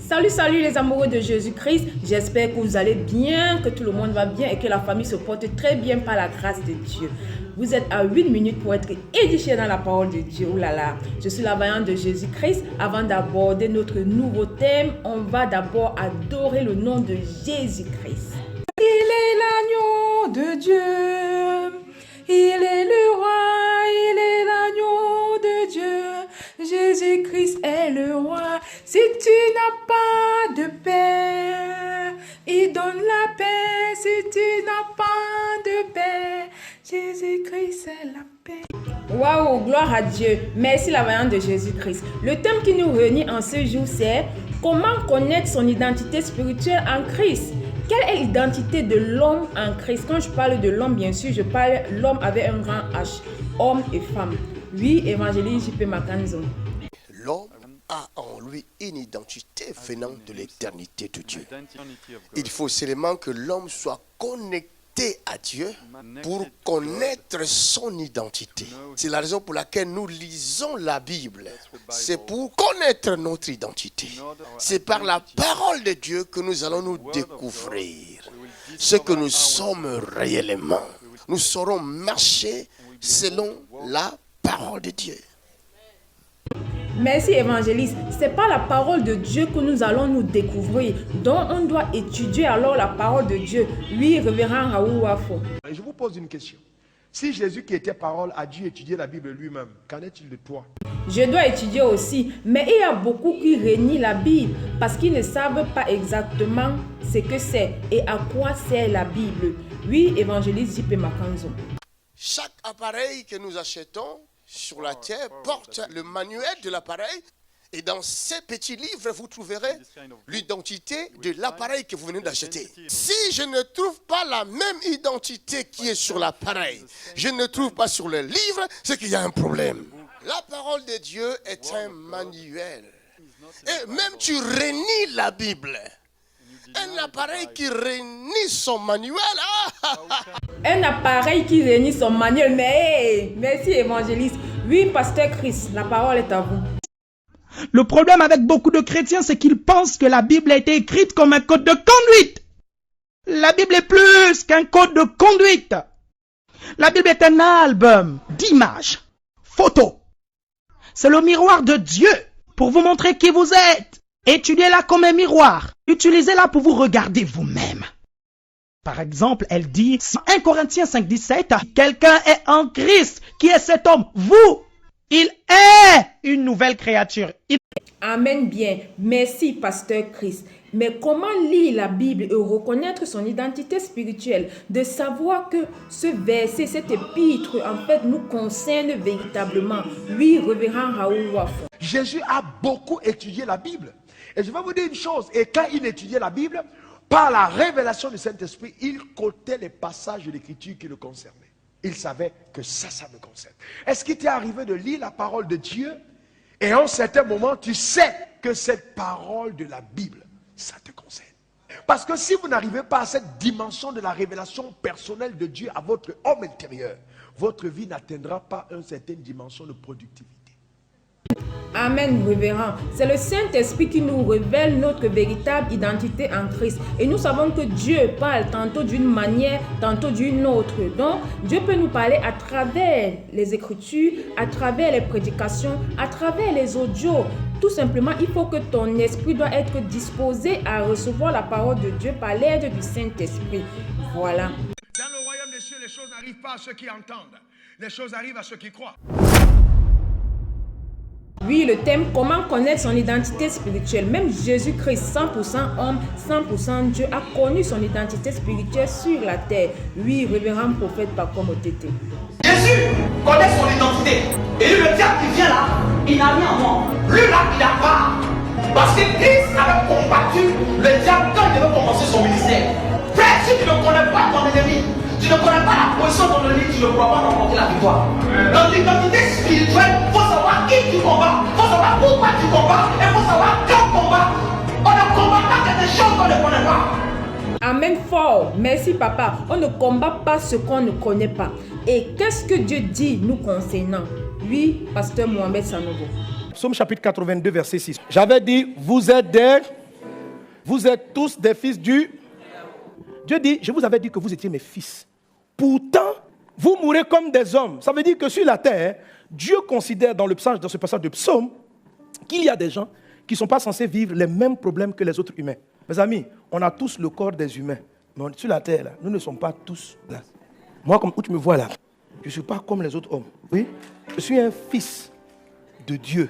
Salut, salut les amoureux de Jésus-Christ. J'espère que vous allez bien, que tout le monde va bien et que la famille se porte très bien par la grâce de Dieu. Vous êtes à 8 minutes pour être édifié dans la parole de Dieu. Oh là là, je suis la voyante de Jésus-Christ. Avant d'aborder notre nouveau thème, on va d'abord adorer le nom de Jésus-Christ. Il est l'agneau de Dieu. Il est le roi, il est l'agneau de Dieu. Jésus-Christ est le roi. Si tu n'as pas de paix, il donne la paix. Si tu n'as pas de paix, Jésus-Christ est la paix. Waouh, gloire à Dieu. Merci la voyante de Jésus-Christ. Le thème qui nous réunit en ce jour, c'est comment connaître son identité spirituelle en Christ. Quelle est l'identité de l'homme en Christ? Quand je parle de l'homme, bien sûr, je parle de l'homme avec un grand H, homme et femme. Oui, évangéliste J.P. Makanzo. L'homme a en lui une identité venant de l'éternité de Dieu. Il faut seulement que l'homme soit connecté à Dieu pour connaître son identité. C'est la raison pour laquelle nous lisons la Bible. C'est pour connaître notre identité. C'est par la parole de Dieu que nous allons nous découvrir ce que nous sommes réellement. Nous saurons marcher selon la parole de Dieu. Merci évangéliste. C'est pas la parole de Dieu que nous allons nous découvrir. Donc on doit étudier alors la parole de Dieu. Oui, révérend Raoul Wafo. Je vous pose une question. Si Jésus qui était parole a dû étudier la Bible lui-même, qu'en est-il de toi? Je dois étudier aussi, mais il y a beaucoup qui renient la Bible parce qu'ils ne savent pas exactement ce que c'est et à quoi sert la Bible. Oui, évangéliste J.P. Makanzo. Chaque appareil que nous achetons sur la terre porte le manuel de l'appareil et dans ces petits livres vous trouverez l'identité de l'appareil que vous venez d'acheter. Si je ne trouve pas la même identité qui est sur l'appareil, je ne trouve pas sur le livre, c'est qu'il y a un problème. La parole de Dieu est un manuel. Et même tu renies la Bible. Un appareil qui renie son manuel. Un appareil qui renie son manuel. Mais merci évangéliste. Oui, pasteur Chris, la parole est à vous. Le problème avec beaucoup de chrétiens, c'est qu'ils pensent que la Bible a été écrite comme un code de conduite. La Bible est plus qu'un code de conduite. La Bible est un album d'images, photos. C'est le miroir de Dieu pour vous montrer qui vous êtes. Étudiez-la comme un miroir. Utilisez-la pour vous regarder vous-même. Par exemple, elle dit, 1 Corinthiens 5,17, quelqu'un est en Christ. Qui est cet homme? Vous. Il est une nouvelle créature. Amen bien. Merci, pasteur Chris. Mais comment lire la Bible et reconnaître son identité spirituelle? De savoir que ce verset, cet épître, en fait, nous concerne véritablement. Oui, révérend Raoul Wafo. Jésus a beaucoup étudié la Bible. Et je vais vous dire une chose. Et quand il étudiait la Bible, par la révélation du Saint-Esprit, il cotait les passages de l'Écriture qui le concernaient. Il savait que ça me concerne. Est-ce qu'il t'est arrivé de lire la parole de Dieu et à un certain moment, tu sais que cette parole de la Bible, ça te concerne? Parce que si vous n'arrivez pas à cette dimension de la révélation personnelle de Dieu à votre homme intérieur, votre vie n'atteindra pas une certaine dimension de productivité. Amen, révérend. C'est le Saint-Esprit qui nous révèle notre véritable identité en Christ. Et nous savons que Dieu parle tantôt d'une manière, tantôt d'une autre. Donc, Dieu peut nous parler à travers les Écritures, à travers les prédications, à travers les audios. Tout simplement, il faut que ton esprit doit être disposé à recevoir la parole de Dieu par l'aide du Saint-Esprit. Voilà. Dans le royaume des cieux, les choses n'arrivent pas à ceux qui entendent. Les choses arrivent à ceux qui croient. Oui, le thème « Comment connaître son identité spirituelle ». Même Jésus-Christ, 100% homme, 100% Dieu, a connu son identité spirituelle sur la terre. Oui, révérend prophète Paco Motete. Jésus connaît son identité. Et lui, le diable qui vient là, il n'a rien en moi. Lui là, il a pas. Parce que Christ avait combattu le diable quand il devait commencer son ministère. Frère, si tu ne connais pas ton ennemi, tu ne connais pas la position de ton ennemi, tu ne pourras pas remporter la victoire. Dans l'identité spirituelle, il faut savoir qui tu combats, il faut savoir pourquoi tu combats, et il faut savoir quand combat. On ne combat pas quelque chose qu'on ne connaît pas. Amen fort. Merci papa. On ne combat pas ce qu'on ne connaît pas. Et qu'est-ce que Dieu dit nous concernant? Oui, pasteur Mohamed Sanogo. Psaume chapitre 82, verset 6. J'avais dit, vous êtes des Vous êtes tous des fils du... Dieu dit, je vous avais dit que vous étiez mes fils. Pourtant, vous mourrez comme des hommes. Ça veut dire que sur la terre, Dieu considère dans ce passage de psaume qu'il y a des gens qui ne sont pas censés vivre les mêmes problèmes que les autres humains. Mes amis, on a tous le corps des humains. Mais sur la terre, là, nous ne sommes pas tous là. Moi, comme où tu me vois là, je ne suis pas comme les autres hommes. Oui? Je suis un fils de Dieu.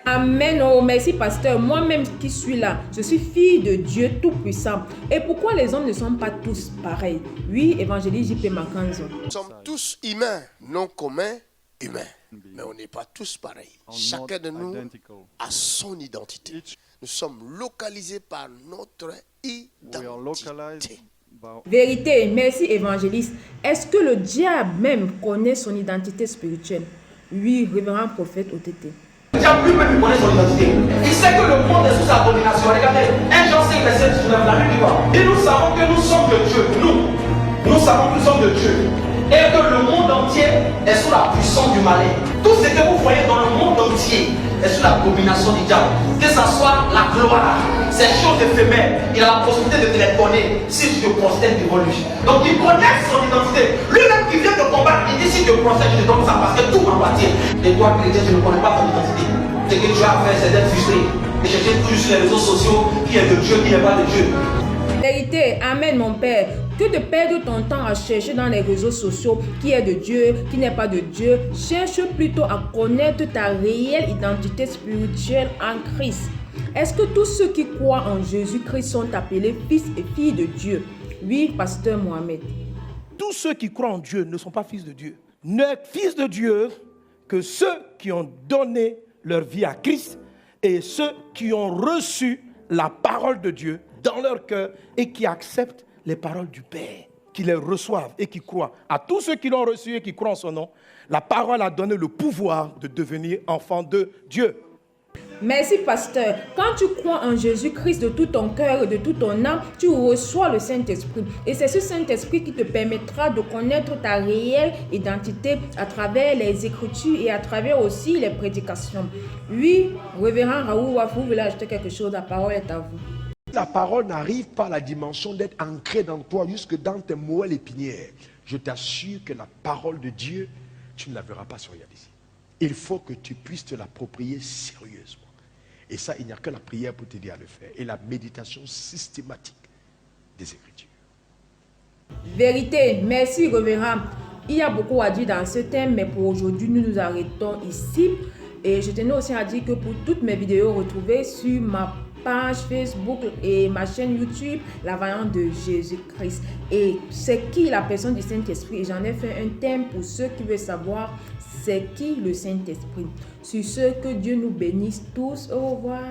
Amen. Oh, merci, pasteur. Moi-même qui suis là, je suis fille de Dieu Tout-Puissant. Et pourquoi les hommes ne sont pas tous pareils? Oui, évangéliste J.P. Makanzo. Nous sommes tous humains, non communs, humains. Mais on n'est pas tous pareils. Chacun de nous a son identité. Nous sommes localisés par notre identité. Vérité, merci, évangéliste. Est-ce que le diable même connaît son identité spirituelle? Oui, révérend prophète OTT. Le diable lui-même il connaît son identité. Il sait que le monde est sous sa domination. Regardez, 1 Jean 5, verset 19, la Bible dit quoi? Et nous savons que nous sommes de Dieu. Nous savons que nous sommes de Dieu. Et que le monde entier est sous la puissance du malin. Tout ce que vous voyez dans le monde entier est sous la domination du diable. Que ce soit la gloire, ces choses éphémères, il a la possibilité de te les donner si tu te prostères devant lui. Donc il connaît son identité. Lui-même qui vient te combattre, il dit si tu te prostères, je te donne ça parce que tout m'appartient. Et toi, chrétien, tu ne connais pas ton identité. Ce que tu as fait, c'est d'être frustré et chercher toujours sur les réseaux sociaux qui est de Dieu, qui n'est pas de Dieu. Vérité, amen mon Père, que de perdre ton temps à chercher dans les réseaux sociaux qui est de Dieu, qui n'est pas de Dieu. Cherche plutôt à connaître ta réelle identité spirituelle en Christ. Est-ce que tous ceux qui croient en Jésus-Christ sont appelés fils et filles de Dieu? Oui, pasteur Mohamed. Tous ceux qui croient en Dieu ne sont pas fils de Dieu. N'êtes fils de Dieu que ceux qui ont donné leur vie à Christ et ceux qui ont reçu la parole de Dieu dans leur cœur et qui acceptent les paroles du Père, qui les reçoivent et qui croient. À tous ceux qui l'ont reçu et qui croient en son nom, la parole a donné le pouvoir de devenir enfant de Dieu. Merci, pasteur. Quand tu crois en Jésus-Christ de tout ton cœur et de toute ton âme, tu reçois le Saint-Esprit. Et c'est ce Saint-Esprit qui te permettra de connaître ta réelle identité à travers les Écritures et à travers aussi les prédications. Oui, révérend Raoul Wafou, vous voulez ajouter quelque chose? La parole est à vous. La parole n'arrive pas à la dimension d'être ancrée dans toi jusque dans tes moelles épinières. Je t'assure que la parole de Dieu, tu ne la verras pas sourire d'ici. Il faut que tu puisses te l'approprier sérieusement. Et ça, il n'y a que la prière pour t'aider à le faire. Et la méditation systématique des Écritures. Vérité, merci révérend. Il y a beaucoup à dire dans ce thème, mais pour aujourd'hui, nous nous arrêtons ici. Et je tenais aussi à dire que pour toutes mes vidéos retrouvées sur ma page Facebook et ma chaîne YouTube, La Variante de Jésus-Christ. Et c'est qui la personne du Saint-Esprit? J'en ai fait un thème pour ceux qui veulent savoir c'est qui le Saint-Esprit. Sur ce, que Dieu nous bénisse tous. Au revoir.